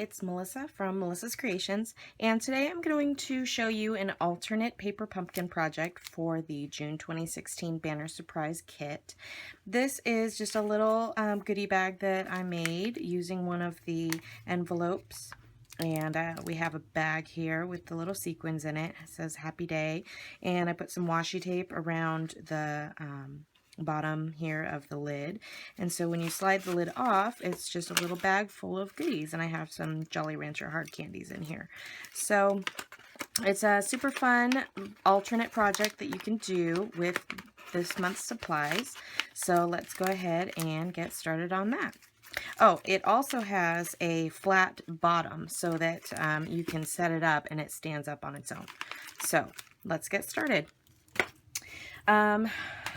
it's Melissa from Melissa's Creations, and today I'm going to show you an alternate paper pumpkin project for the June 2016 Banner Surprise Kit. This is just a little goodie bag that I made using one of the envelopes, and we have a bag here with the little sequins in it. It says Happy Day, and I put some washi tape around the bottom here of the lid, and so when you slide the lid off, it's just a little bag full of goodies, and I have some Jolly Rancher hard candies in here. So it's a super fun alternate project that you can do with this month's supplies. So let's go ahead and get started on that. Oh, it also has a flat bottom so that you can set it up and it stands up on its own. So let's get started.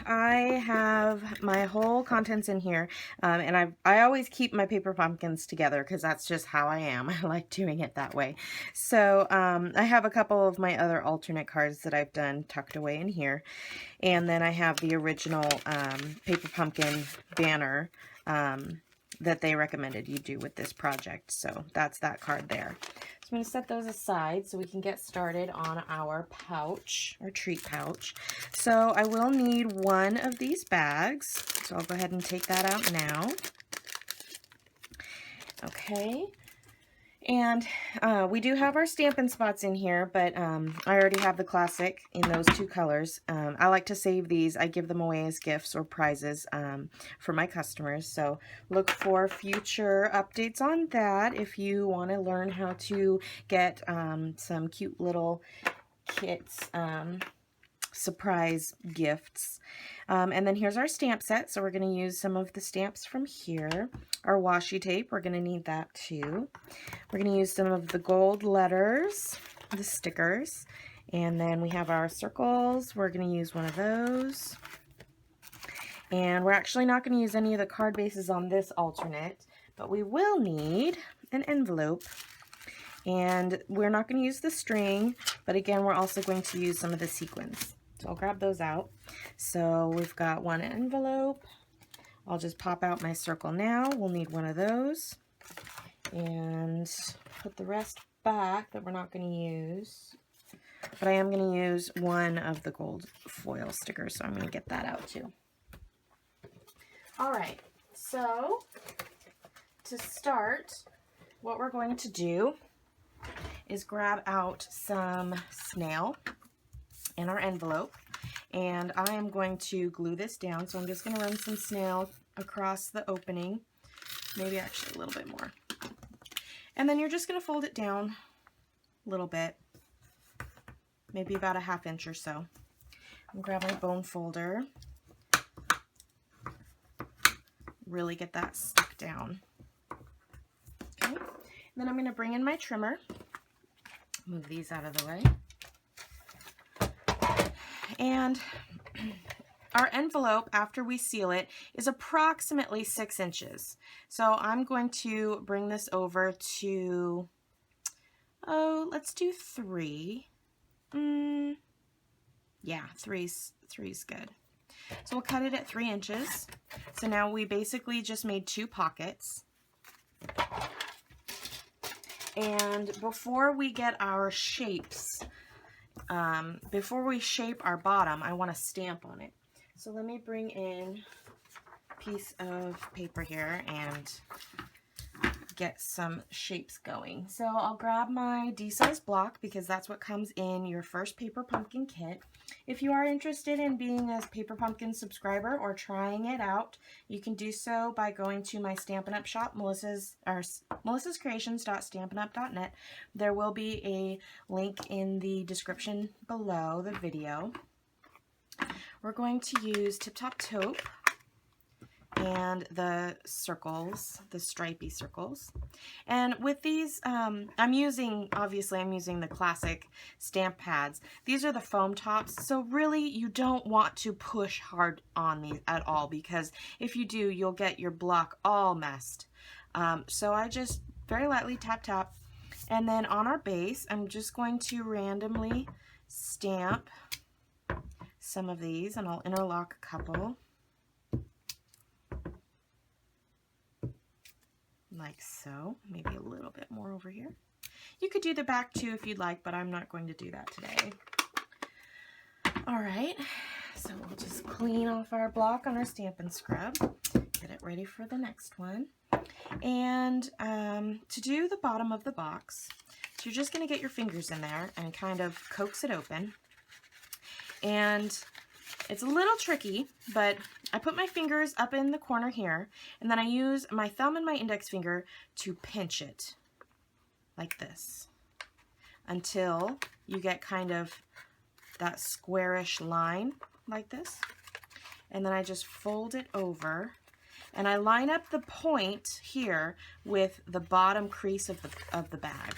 I have my whole contents in here, and I always keep my paper pumpkins together because that's just how I am. I like doing it that way. So I have a couple of my other alternate cards that I've done tucked away in here, and then I have the original paper pumpkin banner that they recommended you do with this project. So that's that card there. So I'm going to set those aside so we can get started on our pouch, or treat pouch. So I will need one of these bags. So I'll go ahead and take that out now. Okay. And we do have our Stampin' spots in here, but I already have the classic in those two colors. I like to save these. I give them away as gifts or prizes for my customers. So look for future updates on that if you want to learn how to get some cute little kits, surprise gifts. And then here's our stamp set. So we're going to use some of the stamps from here. Our washi tape, we're going to need that too. We're going to use some of the gold letters, the stickers. And then we have our circles. We're going to use one of those. And we're actually not going to use any of the card bases on this alternate, but we will need an envelope. And we're not going to use the string, but again, we're also going to use some of the sequins. So I'll grab those out. So we've got one envelope. I'll just pop out my circle now. We'll need one of those. And put the rest back that we're not going to use. But I am going to use one of the gold foil stickers, so I'm going to get that out too. Alright, so to start, what we're going to do is grab out some snail in our envelope, and I am going to glue this down. So I'm just going to run some snail across the opening, maybe actually a little bit more, and then you're just going to fold it down a little bit, maybe about a ½ inch or so. I'm going to grab my bone folder, really get that stuck down. Okay, then I'm going to bring in my trimmer. Move these out of the way. And our envelope, after we seal it, is approximately 6 inches. So I'm going to bring this over to, let's do 3. Yeah, three's good. So we'll cut it at 3 inches. So now we basically just made 2 pockets. And before we get our shapes, before we shape our bottom, I want to stamp on it. So let me bring in a piece of paper here and get some shapes going. So I'll grab my D-size block because that's what comes in your first paper pumpkin kit. If you are interested in being a paper pumpkin subscriber or trying it out, you can do so by going to my Stampin' Up shop, melissascreations.stampinup.net. There will be a link in the description below the video. We're going to use Tip Top Taupe and the circles, the stripy circles. And with these, I'm using the classic stamp pads. These are the foam tops, so really you don't want to push hard on these at all, because if you do, you'll get your block all messed. So I just very lightly tap, and then on our base, I'm just going to randomly stamp some of these, and I'll interlock a couple. like so. Maybe a little bit more over here. You could do the back too if you'd like, but I'm not going to do that today. All right, so we'll just clean off our block on our Stampin' Scrub, get it ready for the next one. And to do the bottom of the box, so you're just going to get your fingers in there and kind of coax it open. And it's a little tricky, but I put my fingers up in the corner here, and then I use my thumb and my index finger to pinch it like this until you get kind of that squarish line like this. And then I just fold it over, and I line up the point here with the bottom crease of the bag.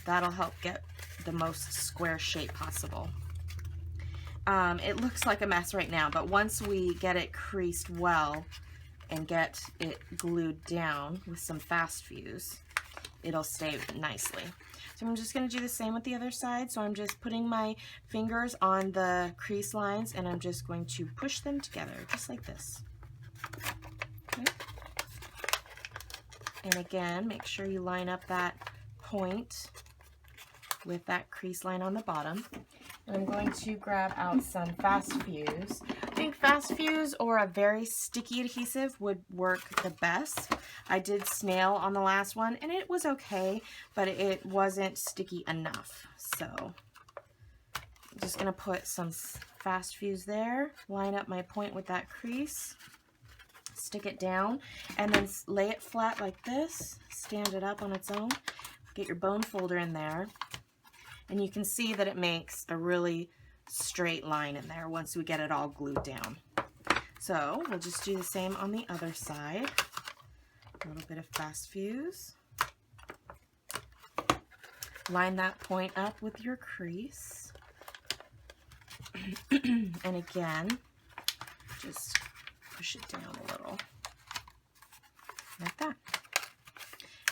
That'll help get the most square shape possible. It looks like a mess right now, but once we get it creased well and get it glued down with some fast fuse, it'll stay nicely. So I'm just going to do the same with the other side. So I'm just putting my fingers on the crease lines, and I'm just going to push them together just like this. Okay. And again, make sure you line up that point with that crease line on the bottom. And I'm going to grab out some fast fuse. I think fast fuse or a very sticky adhesive would work the best. I did snail on the last one and it was okay, but it wasn't sticky enough. So I'm just going to put some fast fuse there, line up my point with that crease, stick it down, and then lay it flat like this, stand it up on its own, get your bone folder in there. And you can see that it makes a really straight line in there once we get it all glued down. So we'll just do the same on the other side. A little bit of fast fuse. Line that point up with your crease. And again, just push it down a little. Like that.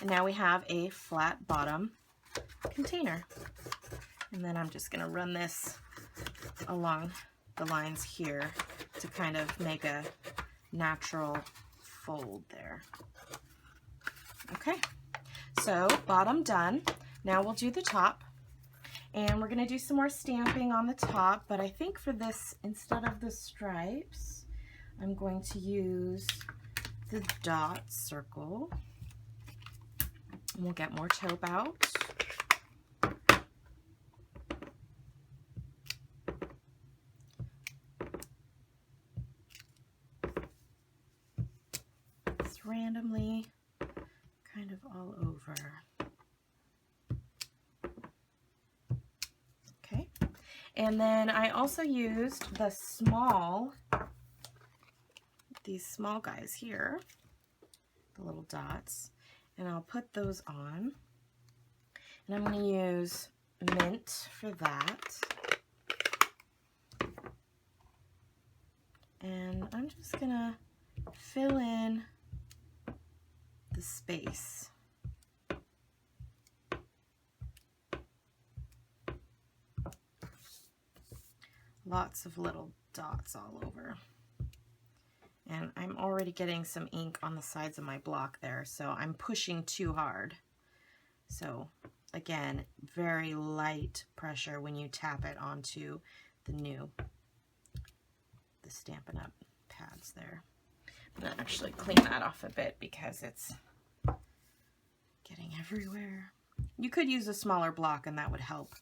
And now we have a flat bottom container. And then I'm just going to run this along the lines here to kind of make a natural fold there. Okay, so bottom done. Now we'll do the top. And we're going to do some more stamping on the top, but I think for this, instead of the stripes, I'm going to use the dot circle. And we'll get more taupe out. Randomly kind of all over. Okay, and then I also used these small guys here, the little dots, and I'll put those on, and I'm going to use mint for that, and I'm just going to fill in the space. Lots of little dots all over. And I'm already getting some ink on the sides of my block there, so I'm pushing too hard. So again, very light pressure when you tap it onto the Stampin' Up pads there. I'm going to actually clean that off a bit because it's getting everywhere. You could use a smaller block and that would help.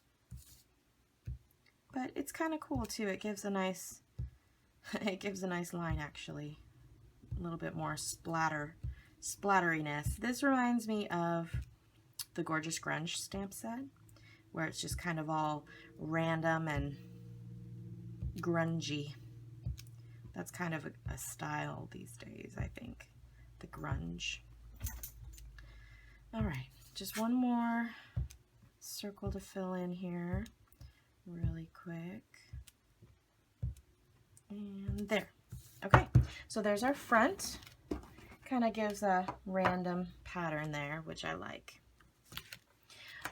But it's kind of cool too. It gives a nice line actually. A little bit more splatteriness. This reminds me of the Gorgeous Grunge stamp set, where it's just kind of all random and grungy. That's kind of a style these days, I think, the grunge. All right, just one more circle to fill in here really quick. And there. Okay, so there's our front. Kind of gives a random pattern there, which I like.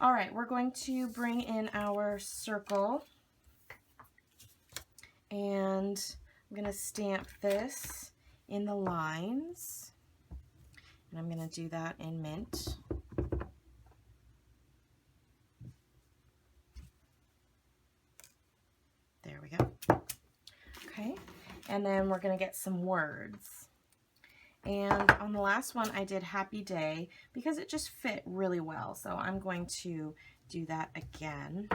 All right, we're going to bring in our circle, and I'm going to stamp this in the lines. And I'm going to do that in mint. There we go. Okay, and then we're going to get some words. And on the last one I did happy day because it just fit really well. So I'm going to do that again.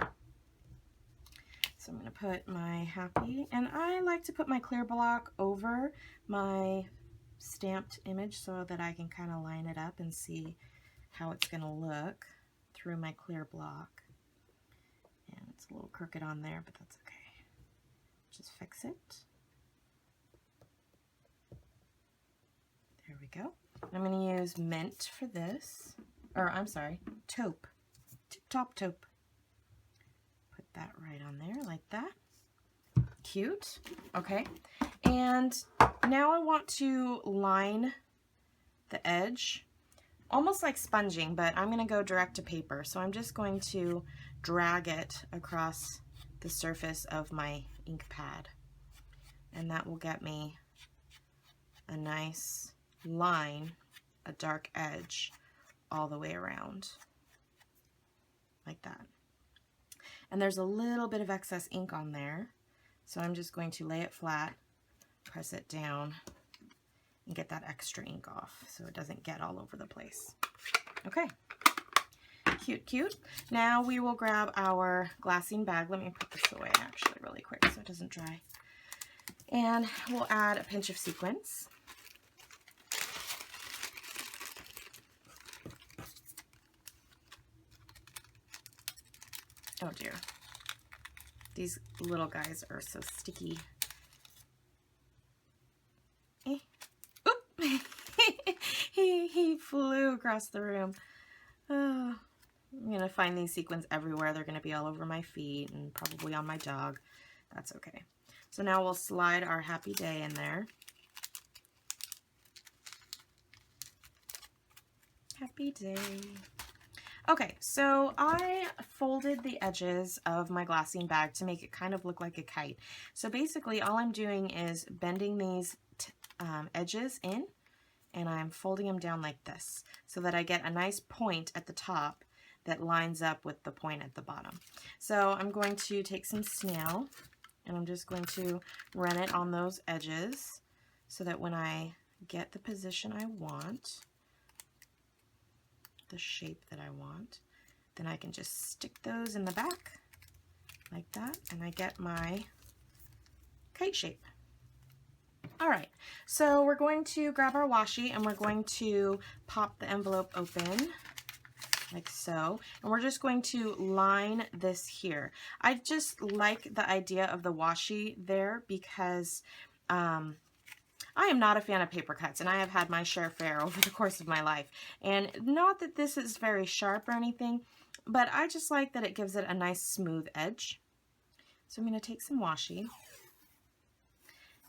So I'm going to put my happy, and I like to put my clear block over my stamped image so that I can kind of line it up and see how it's going to look through my clear block. And it's a little crooked on there, but that's okay. Just fix it. There we go. I'm going to use mint for this, or I'm sorry, taupe, top taupe. Put that right on there like that. Cute. Okay. And now I want to line the edge, almost like sponging, but I'm going to go direct to paper. So I'm just going to drag it across the surface of my ink pad, and that will get me a nice line, a dark edge all the way around like that. And there's a little bit of excess ink on there, so I'm just going to lay it flat, press it down, and get that extra ink off so it doesn't get all over the place. Okay, cute, cute. Now we will grab our glassine bag. Let me put this away actually really quick so it doesn't dry. And we'll add a pinch of sequins. Oh dear, these little guys are so sticky. Oop. he flew across the room. Oh, I'm gonna find these sequins everywhere. They're gonna be all over my feet and probably on my dog. That's okay. So now we'll slide our happy day in there. Happy day. Okay, so I folded the edges of my glassine bag to make it kind of look like a kite. So basically all I'm doing is bending these edges in, and I'm folding them down like this so that I get a nice point at the top that lines up with the point at the bottom. So I'm going to take some snail and I'm just going to run it on those edges so that when I get the position I want, the shape that I want, then I can just stick those in the back like that, and I get my kite shape. All right, so we're going to grab our washi and we're going to pop the envelope open like so, and we're just going to line this here. I just like the idea of the washi there because I am not a fan of paper cuts, and I have had my share fare over the course of my life. And not that this is very sharp or anything, but I just like that it gives it a nice smooth edge. So I'm going to take some washi,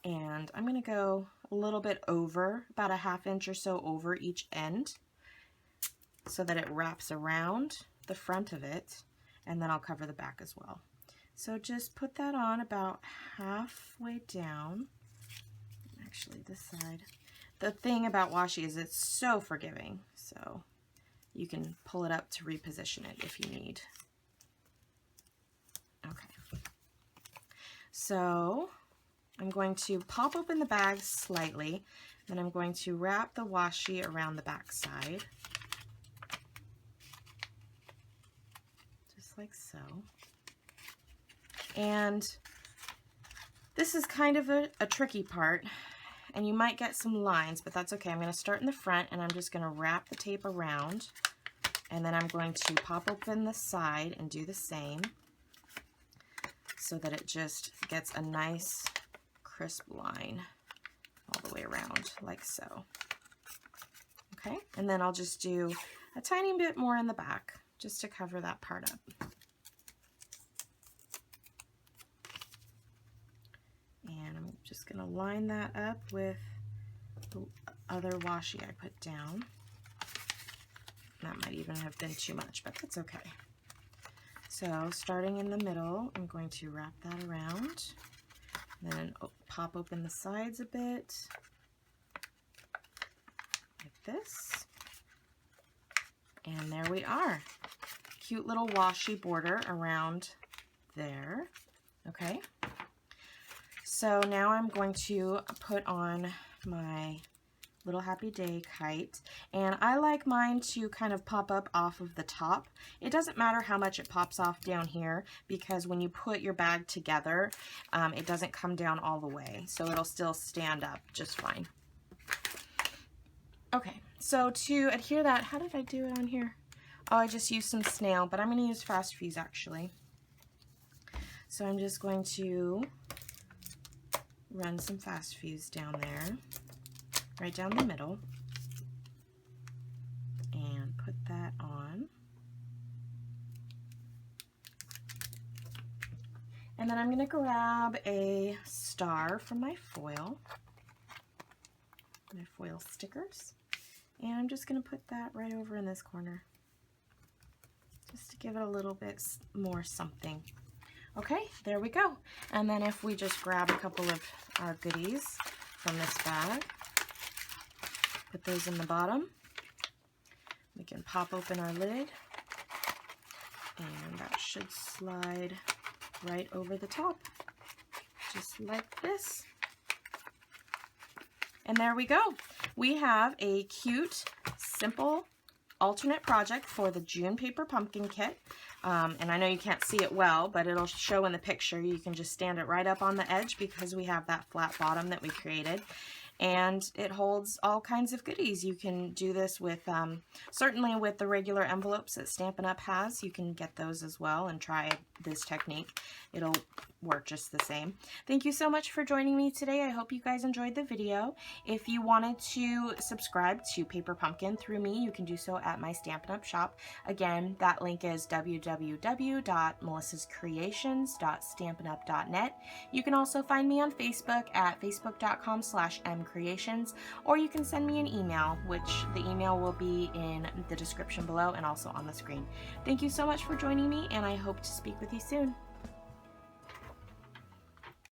and I'm going to go a little bit over, about a ½ inch or so over each end, so that it wraps around the front of it, and then I'll cover the back as well. So just put that on about halfway down. Actually, this side. The thing about washi is it's so forgiving, so you can pull it up to reposition it if you need. Okay. So I'm going to pop open the bag slightly, then I'm going to wrap the washi around the back side, just like so. And this is kind of a tricky part, and you might get some lines, but that's okay. I'm going to start in the front, and I'm just going to wrap the tape around, and then I'm going to pop open the side and do the same so that it just gets a nice crisp line all the way around like so. Okay, and then I'll just do a tiny bit more in the back just to cover that part up. And I'm just going to line that up with the other washi I put down. That might even have been too much, but that's okay. So starting in the middle, I'm going to wrap that around, then pop open the sides a bit, like this. And there we are. Cute little washi border around there. Okay. So now I'm going to put on my little happy day kite, and I like mine to kind of pop up off of the top. It doesn't matter how much it pops off down here, because when you put your bag together, it doesn't come down all the way, so it'll still stand up just fine. Okay, so to adhere that, how did I do it on here? Oh, I just used some snail, but I'm going to use fast fuse actually. So I'm just going to run some fast fuse down there, right down the middle, and put that on. And then I'm going to grab a star from my foil stickers, and I'm just going to put that right over in this corner, just to give it a little bit more something. Okay, there we go. And then if we just grab a couple of our goodies from this bag, put those in the bottom, we can pop open our lid, and that should slide right over the top, just like this. And there we go. We have a cute, simple alternate project for the June paper pumpkin kit. And I know you can't see it well, but it'll show in the picture. You can just stand it right up on the edge because we have that flat bottom that we created. And it holds all kinds of goodies. You can do this with, certainly with the regular envelopes that Stampin' Up! Has. You can get those as well and try this technique. It'll work just the same. Thank you so much for joining me today. I hope you guys enjoyed the video. If you wanted to subscribe to Paper Pumpkin through me, you can do so at my Stampin' Up! Shop. Again, that link is www.melissascreations.stampinup.net. You can also find me on Facebook at facebook.com/mcreations, or you can send me an email, which the email will be in the description below and also on the screen. Thank you so much for joining me, and I hope to speak with you soon.